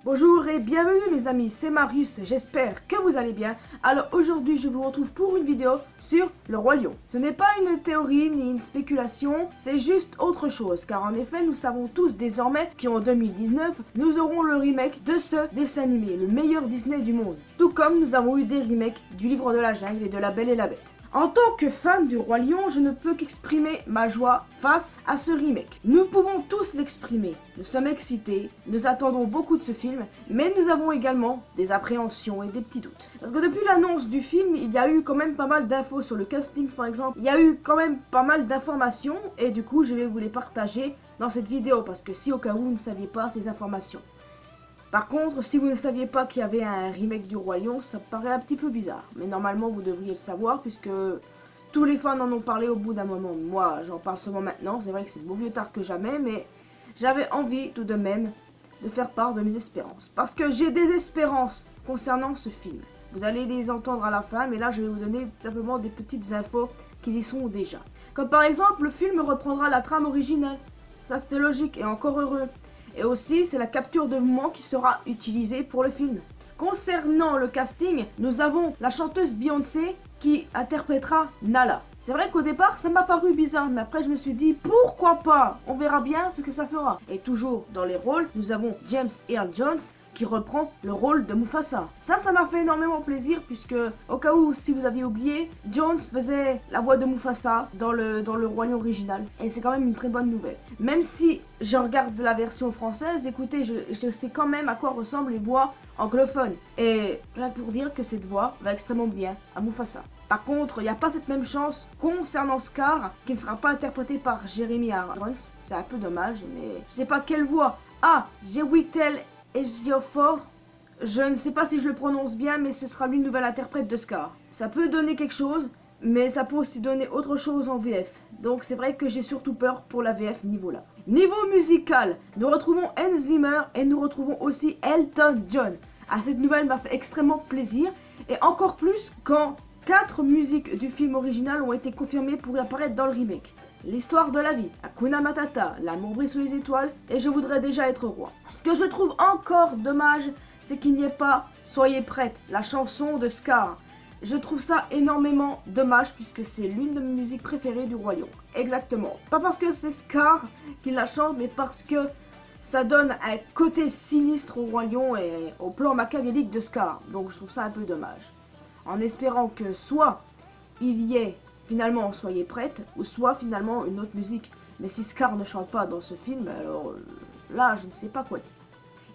Bonjour et bienvenue mes amis, c'est Marius, j'espère que vous allez bien. Alors aujourd'hui je vous retrouve pour une vidéo sur le Roi Lion. Ce n'est pas une théorie ni une spéculation, c'est juste autre chose. Car en effet nous savons tous désormais qu'en 2019 nous aurons le remake de ce dessin animé, le meilleur Disney du monde. Tout comme nous avons eu des remakes du Livre de la Jungle et de La Belle et la Bête. En tant que fan du Roi Lion, je ne peux qu'exprimer ma joie face à ce remake. Nous pouvons tous l'exprimer. Nous sommes excités, nous attendons beaucoup de ce film, mais nous avons également des appréhensions et des petits doutes. Parce que depuis l'annonce du film, il y a eu quand même pas mal d'infos sur le casting par exemple. Il y a eu quand même pas mal d'informations et du coup je vais vous les partager dans cette vidéo parce que si au cas où vous ne saviez pas ces informations. Par contre, si vous ne saviez pas qu'il y avait un remake du Roi Lion, ça paraît un petit peu bizarre. Mais normalement, vous devriez le savoir, puisque tous les fans en ont parlé au bout d'un moment. Moi, j'en parle seulement maintenant, c'est vrai que c'est beau mieux tard que jamais, mais j'avais envie tout de même de faire part de mes espérances. Parce que j'ai des espérances concernant ce film. Vous allez les entendre à la fin, mais là, je vais vous donner tout simplement des petites infos qui y sont déjà. Comme par exemple, le film reprendra la trame originale. Ça, c'était logique et encore heureux. Et aussi, c'est la capture de mouvement qui sera utilisée pour le film. Concernant le casting, nous avons la chanteuse Beyoncé qui interprétera Nala. C'est vrai qu'au départ, ça m'a paru bizarre, mais après je me suis dit, pourquoi pas? On verra bien ce que ça fera. Et toujours dans les rôles, nous avons James Earl Jones qui reprend le rôle de Mufasa. Ça m'a fait énormément plaisir puisque, au cas où, si vous aviez oublié, Jones faisait la voix de Mufasa dans le Roi Lion original. Et c'est quand même une très bonne nouvelle. Même si je regarde la version française, écoutez, je sais quand même à quoi ressemblent les voix anglophones. Et rien que pour dire que cette voix va extrêmement bien à Mufasa. Par contre, il n'y a pas cette même chance concernant Scar, qui ne sera pas interprété par Jeremy Irons. C'est un peu dommage, mais je sais pas quelle voix. Ah, Jewitel Ejiofor, je ne sais pas si je le prononce bien, mais ce sera lui le nouvel interprète de Scar. Ça peut donner quelque chose, mais ça peut aussi donner autre chose en VF. Donc c'est vrai que j'ai surtout peur pour la VF niveau là. Niveau musical, nous retrouvons Hans Zimmer et nous retrouvons aussi Elton John. Ah, cette nouvelle m'a fait extrêmement plaisir, et encore plus quand 4 musiques du film original ont été confirmées pour apparaître dans le remake. L'histoire de la vie, Hakuna Matata, L'amour brille sous les étoiles, et Je voudrais déjà être roi. Ce que je trouve encore dommage, c'est qu'il n'y ait pas Soyez prête, la chanson de Scar. Je trouve ça énormément dommage puisque c'est l'une de mes musiques préférées du Roi Lion. Exactement. Pas parce que c'est Scar qui la chante, mais parce que ça donne un côté sinistre au Roi Lion et au plan machiavélique de Scar. Donc je trouve ça un peu dommage. En espérant que soit il y ait finalement Soyez prête, ou soit finalement une autre musique. Mais si Scar ne chante pas dans ce film, alors là, je ne sais pas quoi dire.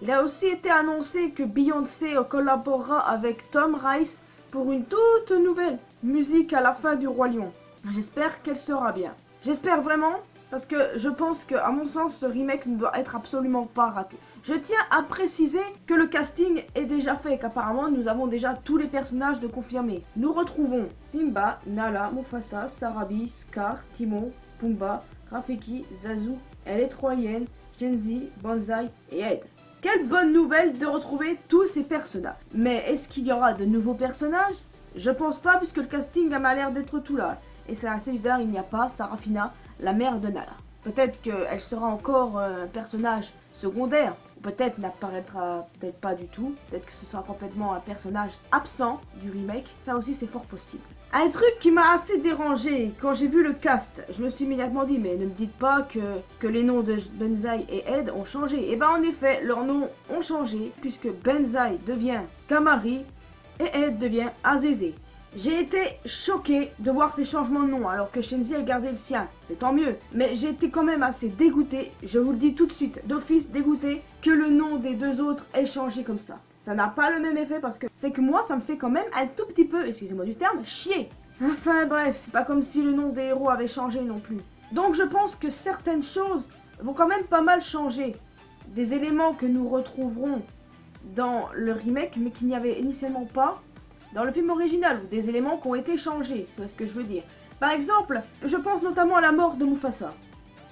Il a aussi été annoncé que Beyoncé collaborera avec Tom Rice pour une toute nouvelle musique à la fin du Roi Lion. J'espère qu'elle sera bien. J'espère vraiment, parce que je pense qu'à mon sens, ce remake ne doit être absolument pas raté. Je tiens à préciser que le casting est déjà fait, qu'apparemment nous avons déjà tous les personnages de confirmés. Nous retrouvons Simba, Nala, Mufasa, Sarabi, Scar, Timon, Pumba, Rafiki, Zazu, Elle est troyenne, Genzi, Banzai et Ed. Quelle bonne nouvelle de retrouver tous ces personnages. Mais est-ce qu'il y aura de nouveaux personnages? Je pense pas puisque le casting m'a l'air d'être tout là. Et c'est assez bizarre, il n'y a pas Sarafina, la mère de Nala. Peut-être qu'elle sera encore un personnage secondaire, ou peut-être n'apparaîtra peut-être pas du tout, peut-être que ce sera complètement un personnage absent du remake, ça aussi c'est fort possible. Un truc qui m'a assez dérangé quand j'ai vu le cast, je me suis immédiatement dit mais ne me dites pas que les noms de Banzai et Ed ont changé. Et ben en effet, leurs noms ont changé puisque Banzai devient Kamari et Ed devient Azeze. J'ai été choqué de voir ces changements de nom alors que Shenzi a gardé le sien, c'est tant mieux. Mais j'ai été quand même assez dégoûté, je vous le dis tout de suite, d'office dégoûté, que le nom des deux autres ait changé comme ça. Ça n'a pas le même effet parce que c'est que moi ça me fait quand même un tout petit peu, excusez-moi du terme, chier. Enfin bref, c'est pas comme si le nom des héros avait changé non plus. Donc je pense que certaines choses vont quand même pas mal changer. Des éléments que nous retrouverons dans le remake mais qu'il n'y avait initialement pas dans le film original, ou des éléments qui ont été changés, c'est ce que je veux dire. Par exemple, je pense notamment à la mort de Mufasa.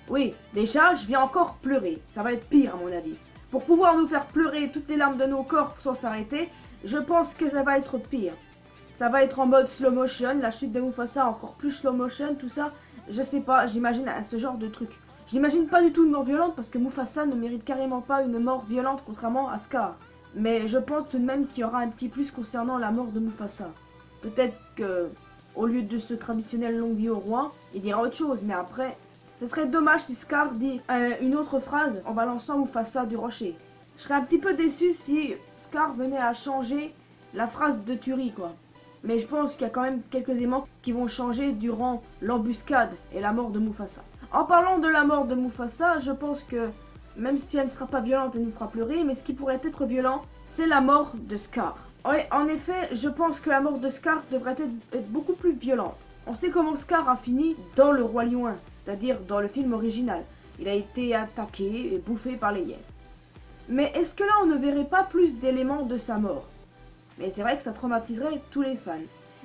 Oui, déjà, je viens encore pleurer, ça va être pire à mon avis. Pour pouvoir nous faire pleurer toutes les larmes de nos corps sans s'arrêter, je pense que ça va être pire. Ça va être en mode slow motion, la chute de Mufasa encore plus slow motion, tout ça. Je sais pas, j'imagine ce genre de truc. J'imagine pas du tout une mort violente parce que Mufasa ne mérite carrément pas une mort violente contrairement à Scar. Mais je pense tout de même qu'il y aura un petit plus concernant la mort de Mufasa. Peut-être que, au lieu de ce traditionnel longue vie au roi, il dira autre chose, mais après, ce serait dommage si Scar dit une autre phrase en balançant Mufasa du rocher. Je serais un petit peu déçu si Scar venait à changer la phrase de Turi, quoi. Mais je pense qu'il y a quand même quelques éléments qui vont changer durant l'embuscade et la mort de Mufasa. En parlant de la mort de Mufasa, je pense que, même si elle ne sera pas violente, elle nous fera pleurer, mais ce qui pourrait être violent, c'est la mort de Scar. Ouais, en effet, je pense que la mort de Scar devrait être beaucoup plus violente. On sait comment Scar a fini dans Le Roi Lion 1, c'est-à-dire dans le film original. Il a été attaqué et bouffé par les hyènes. Mais est-ce que là on ne verrait pas plus d'éléments de sa mort? Mais c'est vrai que ça traumatiserait tous les fans.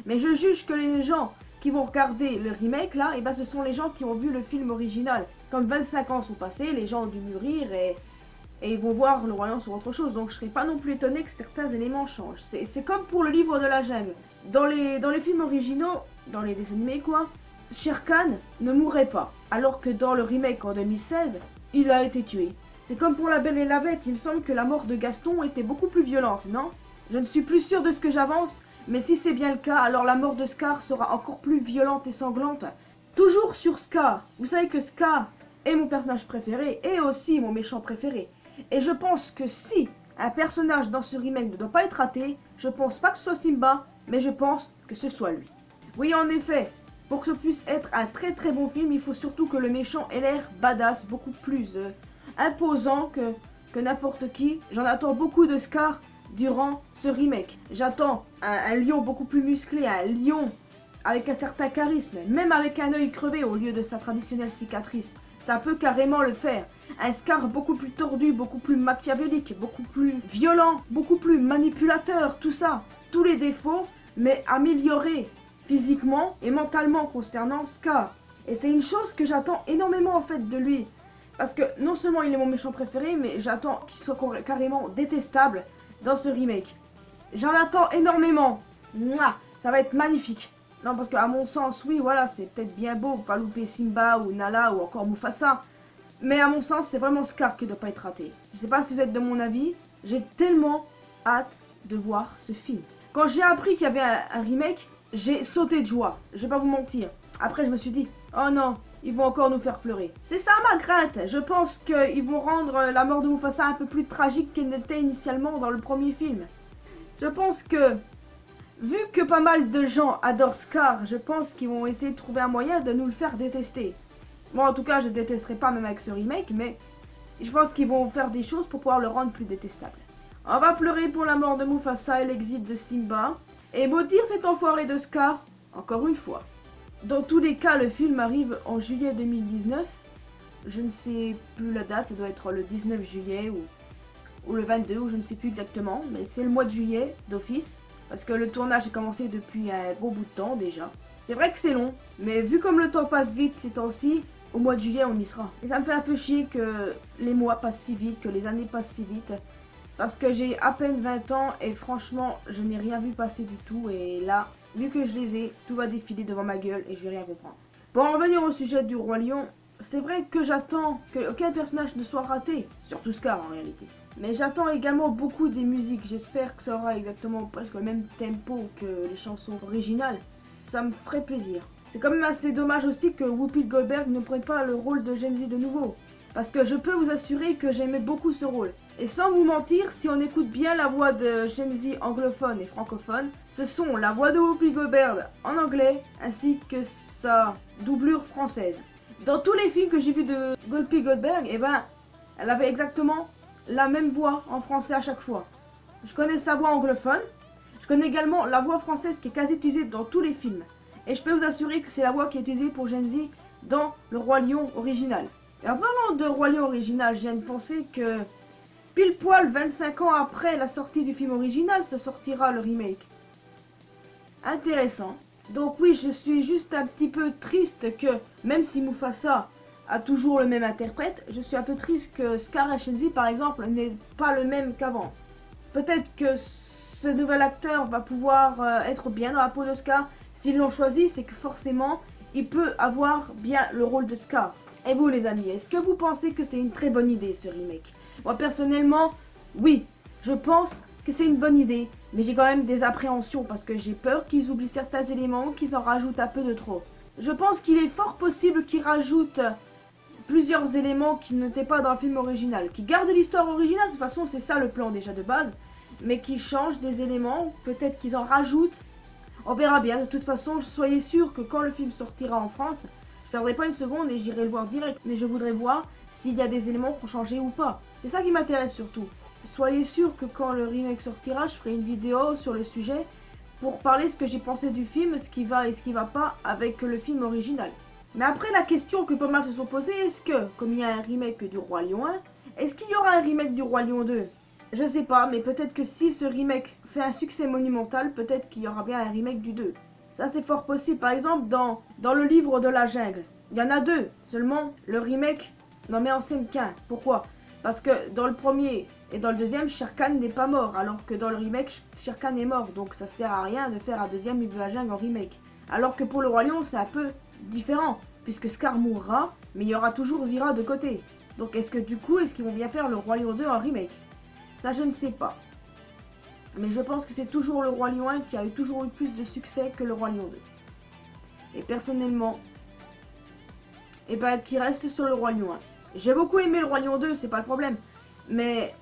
Mais je juge que les gens qui vont regarder le remake là, et ben ce sont les gens qui ont vu le film original. Comme 25 ans sont passés, les gens ont dû mûrir et ils vont voir Le Roi Lion sur autre chose. Donc je serais pas non plus étonné que certains éléments changent. C'est comme pour le livre de la jungle. Dans les films originaux, dans les dessins animés quoi, Shere Khan ne mourrait pas. Alors que dans le remake en 2016, il a été tué. C'est comme pour La Belle et la Bête, il me semble que la mort de Gaston était beaucoup plus violente, non? Je ne suis plus sûr de ce que j'avance, mais si c'est bien le cas, alors la mort de Scar sera encore plus violente et sanglante. Toujours sur Scar. Vous savez que Scar est mon personnage préféré et aussi mon méchant préféré. Et je pense que si un personnage dans ce remake ne doit pas être raté, je pense pas que ce soit Simba, mais je pense que ce soit lui. Oui, en effet, pour que ce puisse être un très très bon film, il faut surtout que le méchant ait l'air badass, beaucoup plus imposant que n'importe qui. J'en attends beaucoup de Scar durant ce remake. J'attends un lion beaucoup plus musclé, un lion avec un certain charisme, même avec un œil crevé au lieu de sa traditionnelle cicatrice. Ça peut carrément le faire. Un Scar beaucoup plus tordu, beaucoup plus machiavélique, beaucoup plus violent, beaucoup plus manipulateur, tout ça. Tous les défauts, mais améliorés physiquement et mentalement concernant Scar. Et c'est une chose que j'attends énormément en fait de lui. Parce que non seulement il est mon méchant préféré, mais j'attends qu'il soit carrément détestable dans ce remake. J'en attends énormément. Mouah, ça va être magnifique. Non, parce qu'à mon sens, oui, voilà, c'est peut-être bien beau, pas louper Simba ou Nala ou encore Mufasa. Mais à mon sens, c'est vraiment Scar qui ne doit pas être raté. Je sais pas si vous êtes de mon avis, j'ai tellement hâte de voir ce film. Quand j'ai appris qu'il y avait un remake, j'ai sauté de joie, je vais pas vous mentir. Après, je me suis dit, oh non, ils vont encore nous faire pleurer. C'est ça ma crainte. Je pense qu'ils vont rendre la mort de Mufasa un peu plus tragique qu'elle n'était initialement dans le premier film. Je pense que, vu que pas mal de gens adorent Scar, je pense qu'ils vont essayer de trouver un moyen de nous le faire détester. Moi en tout cas, je ne détesterai pas même avec ce remake, mais je pense qu'ils vont faire des choses pour pouvoir le rendre plus détestable. On va pleurer pour la mort de Mufasa et l'exil de Simba, et maudire cet enfoiré de Scar, encore une fois. Dans tous les cas, le film arrive en juillet 2019. Je ne sais plus la date, ça doit être le 19 juillet ou le 22, ou je ne sais plus exactement. Mais c'est le mois de juillet d'office, parce que le tournage a commencé depuis un bon bout de temps déjà. C'est vrai que c'est long, mais vu comme le temps passe vite ces temps-ci, au mois de juillet on y sera. Et ça me fait un peu chier que les mois passent si vite, que les années passent si vite. Parce que j'ai à peine 20 ans et franchement, je n'ai rien vu passer du tout. Et là, vu que je les ai, tout va défiler devant ma gueule et je vais rien comprendre. Pour en revenir au sujet du Roi Lion, c'est vrai que j'attends qu'aucun personnage ne soit raté, surtout Scar en réalité. Mais j'attends également beaucoup des musiques, j'espère que ça aura exactement presque le même tempo que les chansons originales, ça me ferait plaisir. C'est quand même assez dommage aussi que Whoopi Goldberg ne prenne pas le rôle de Gen-Z de nouveau. Parce que je peux vous assurer que j'aimais beaucoup ce rôle. Et sans vous mentir, si on écoute bien la voix de Gen-Z anglophone et francophone, ce sont la voix de Whoopi Goldberg en anglais, ainsi que sa doublure française. Dans tous les films que j'ai vus de Whoopi Goldberg, eh ben, elle avait exactement la même voix en français à chaque fois. Je connais sa voix anglophone, je connais également la voix française qui est quasi utilisée dans tous les films. Et je peux vous assurer que c'est la voix qui est utilisée pour Gen-Z dans Le Roi Lion original. Et en parlant de Roi Lion original, je viens de penser que pile poil 25 ans après la sortie du film original, ça sortira le remake. Intéressant. Donc oui, je suis juste un petit peu triste que, même si Mufasa a toujours le même interprète, je suis un peu triste que Scar Ashenzi par exemple n'est pas le même qu'avant. Peut-être que ce nouvel acteur va pouvoir être bien dans la peau de Scar. S'ils l'ont choisi, c'est que forcément, il peut avoir bien le rôle de Scar. Et vous les amis, est-ce que vous pensez que c'est une très bonne idée ce remake? Moi personnellement, oui, je pense que c'est une bonne idée, mais j'ai quand même des appréhensions parce que j'ai peur qu'ils oublient certains éléments, qu'ils en rajoutent un peu de trop. Je pense qu'il est fort possible qu'ils rajoutent plusieurs éléments qui n'étaient pas dans le film original, qui gardent l'histoire originale, de toute façon c'est ça le plan déjà de base, mais qui changent des éléments, peut-être qu'ils en rajoutent. On verra bien, de toute façon, soyez sûr que quand le film sortira en France, je perdrai pas une seconde et j'irai le voir direct. Mais je voudrais voir s'il y a des éléments qui ont changé ou pas. C'est ça qui m'intéresse surtout. Soyez sûr que quand le remake sortira, je ferai une vidéo sur le sujet pour parler ce que j'ai pensé du film, ce qui va et ce qui va pas avec le film original. Mais après la question que pas mal se sont posées, est-ce que, comme il y a un remake du Roi Lion 1, est-ce qu'il y aura un remake du Roi Lion 2? Je sais pas, mais peut-être que si ce remake fait un succès monumental, peut-être qu'il y aura bien un remake du 2. Ça c'est fort possible. Par exemple, dans le livre de la jungle, il y en a deux. Seulement, le remake n'en met en scène qu'un. Pourquoi? Parce que dans le premier et dans le deuxième, Shere Khan n'est pas mort. Alors que dans le remake, Shere Khan est mort. Donc ça sert à rien de faire un deuxième livre de la jungle en remake. Alors que pour le Roi Lion, c'est un peu différent. Puisque Scar mourra, mais il y aura toujours Zira de côté. Donc est-ce que du coup, est-ce qu'ils vont bien faire le Roi Lion 2 en remake? Ça, je ne sais pas. Mais je pense que c'est toujours le Roi Lion 1 qui a toujours eu plus de succès que le Roi Lion 2. Et personnellement, qui reste sur le Roi Lion 1. J'ai beaucoup aimé le Roi Lion 2, c'est pas le problème. Mais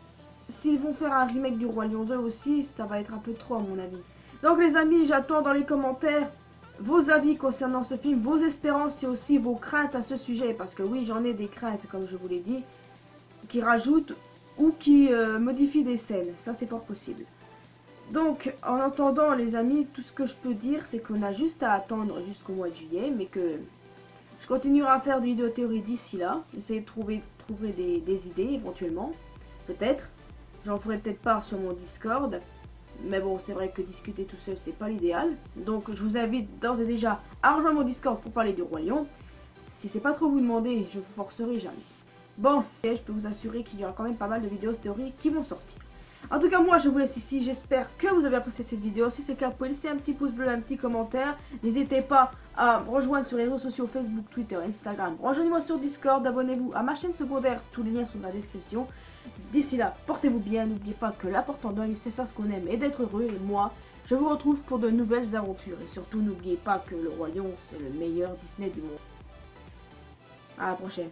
s'ils vont faire un remake du Roi Lion 2 aussi, ça va être un peu trop à mon avis. Donc les amis, j'attends dans les commentaires vos avis concernant ce film, vos espérances et aussi vos craintes à ce sujet. Parce que oui, j'en ai des craintes, comme je vous l'ai dit, qui rajoutent ou qui modifient des scènes. Ça, c'est fort possible. Donc, en attendant, les amis, tout ce que je peux dire, c'est qu'on a juste à attendre jusqu'au mois de juillet, mais que je continuerai à faire des vidéos théories d'ici là. Essayer de trouver des idées, éventuellement. Peut-être. J'en ferai peut-être part sur mon Discord. Mais bon, c'est vrai que discuter tout seul, c'est pas l'idéal. Donc, je vous invite d'ores et déjà à rejoindre mon Discord pour parler du Roi Lion. Si c'est pas trop vous demander, je vous forcerai jamais. Bon, et je peux vous assurer qu'il y aura quand même pas mal de vidéos théoriques qui vont sortir. En tout cas, moi, je vous laisse ici. J'espère que vous avez apprécié cette vidéo. Si c'est le cas, vous pouvez laisser un petit pouce bleu, un petit commentaire. N'hésitez pas à me rejoindre sur les réseaux sociaux Facebook, Twitter, Instagram. Rejoignez-moi sur Discord, abonnez-vous à ma chaîne secondaire. Tous les liens sont dans la description. D'ici là, portez-vous bien. N'oubliez pas que l'important dans la vie, c'est faire ce qu'on aime et d'être heureux. Et moi, je vous retrouve pour de nouvelles aventures. Et surtout, n'oubliez pas que le Roi Lion, c'est le meilleur Disney du monde. À la prochaine.